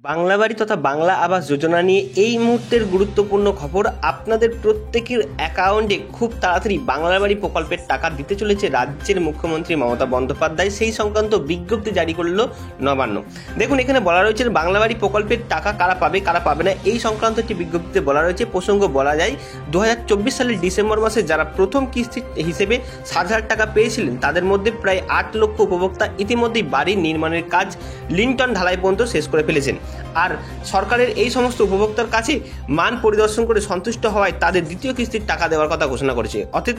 বাংলা বাড়ি তথা বাংলা আবাস যোজনা নিয়ে এই মুহূর্তের গুরুত্বপূর্ণ খবর। আপনাদের প্রত্যেকের অ্যাকাউন্টে খুব তাড়াতাড়ি বাংলা বাড়ি প্রকল্পের টাকা দিতে চলেছে রাজ্যের মুখ্যমন্ত্রী মমতা বন্দ্যোপাধ্যায়। সেই সংক্রান্ত বিজ্ঞপ্তি জারি করলো নবান্ন। দেখুন, এখানে বলা রয়েছে বাংলা বাড়ি প্রকল্পের টাকা কারা পাবে কারা পাবে না, এই সংক্রান্ত একটি বিজ্ঞপ্তিতে বলা রয়েছে। প্রসঙ্গ বলা যায় 2024 সালের ডিসেম্বর মাসে যারা প্রথম কিস্তি হিসেবে 7,000 টাকা পেয়েছিলেন তাদের মধ্যে প্রায় 8 লক্ষ উপভোক্তা ইতিমধ্যেই বাড়ি নির্মাণের কাজ লিন্টন ঢালাই পর্যন্ত শেষ করে ফেলেছেন। আর সরকারের এই সমস্ত উপভোক্তার কাছে মান পরিদর্শন করে সন্তুষ্ট হওয়ায় তাদের দ্বিতীয় কিস্তির টাকা দেওয়ার কথা ঘোষণা করেছে। অর্থাৎ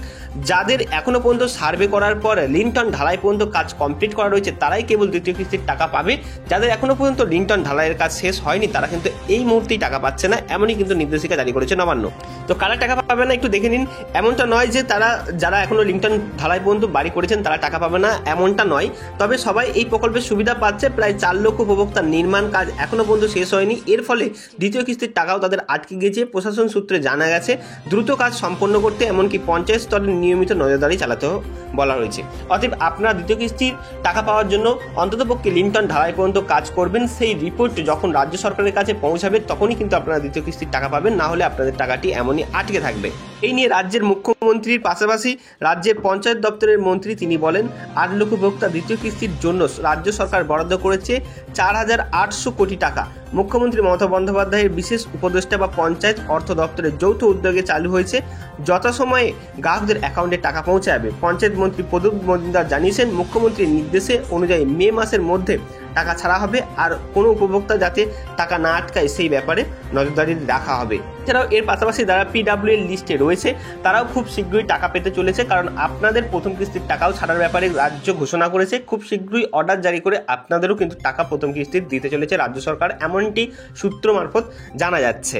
যাদের এখনো পর্যন্ত সার্ভে করার পর লিন্টন ঢালাই পর্যন্ত কাজ কমপ্লিট করা রয়েছে তারাই কেবল দ্বিতীয় কিস্তির টাকা পাবে। যাদের এখনো পর্যন্ত লিন্টন ঢালাইয়ের কাজ শেষ হয়নি তারা কিন্তু এই মুহূর্তেই টাকা পাচ্ছে না, এমনই কিন্তু নির্দেশিকা জারি করেছে নবান্ন। তো কারা টাকা পাবে না একটু দেখে নিন। এমনটা নয় যে যারা এখনো লিন্টন ঢালাই পর্যন্ত বাড়ি করেছেন তারা টাকা পাবে না, এমনটা নয়। তবে সবাই এই প্রকল্পের সুবিধা পাচ্ছে। প্রায় 4 লক্ষ উপভোক্তার নির্মাণ কাজ এখনো পর্যন্ত শেষ হয়নি। এর ফলে দ্বিতীয় কিস্তির টাকাও তাদের আটকে গিয়েছে। প্রশাসন সূত্রে জানা গেছে দ্রুত কাজ সম্পন্ন করতে এমনকি পঞ্চায়েত স্তরে নিয়মিত নজরদারি চালাতেও বলা হয়েছে। অতএব আপনারা দ্বিতীয় কিস্তির টাকা পাওয়ার জন্য অন্ততপক্ষে লিন্টন ঢালাই পর্যন্ত কাজ করবেন। সেই রিপোর্ট যখন রাজ্য সরকারের কাছে পৌঁছাবে তখনই কিন্তু আপনারা দ্বিতীয় কিস্তির টাকা পাবেন, না হলে আপনাদের টাকাটি এমনই আটকে থাকবে। এই নিয়ে রাজ্যের মুখ্যমন্ত্রীর পাশাপাশি রাজ্যের পঞ্চায়েত দপ্তরের মন্ত্রী তিনি বলেন 8 লক্ষ উপভোক্তা দ্বিতীয় কিস্তির জন্য রাজ্য সরকার বরাদ্দ করেছে 4,800 কোটি টাকা। মুখ্যমন্ত্রী মমতা বন্দ্যোপাধ্যায়ের বিশেষ উপদেষ্টা বা পঞ্চায়েত অর্থ দপ্তরের যৌথ উদ্যোগে চালু হয়েছে। যথাসময়ে গ্রাহকদের অ্যাকাউন্টে টাকা পৌঁছে যাবে। পঞ্চায়েত মন্ত্রী প্রদীপ মজুমদার জানিয়েছেন মুখ্যমন্ত্রীর নির্দেশে অনুযায়ী মে মাসের মধ্যে টাকা ছাড়া হবে, আর কোনো উপভোক্তা যাতে টাকা না আটকায় সেই ব্যাপারে নজরদারি রাখা হবে। এছাড়াও এর পাশাপাশি যারা পিডব্লিউ এর লিস্টে রয়েছে তারাও খুব শীঘ্রই টাকা পেতে চলেছে, কারণ আপনাদের প্রথম কিস্তির টাকাও ছাড়ার ব্যাপারে রাজ্য ঘোষণা করেছে। খুব শীঘ্রই অর্ডার জারি করে আপনাদেরও কিন্তু টাকা প্রথম কিস্তির দিতে চলেছে রাজ্য সরকার, এমনটি সূত্র মারফত জানা যাচ্ছে।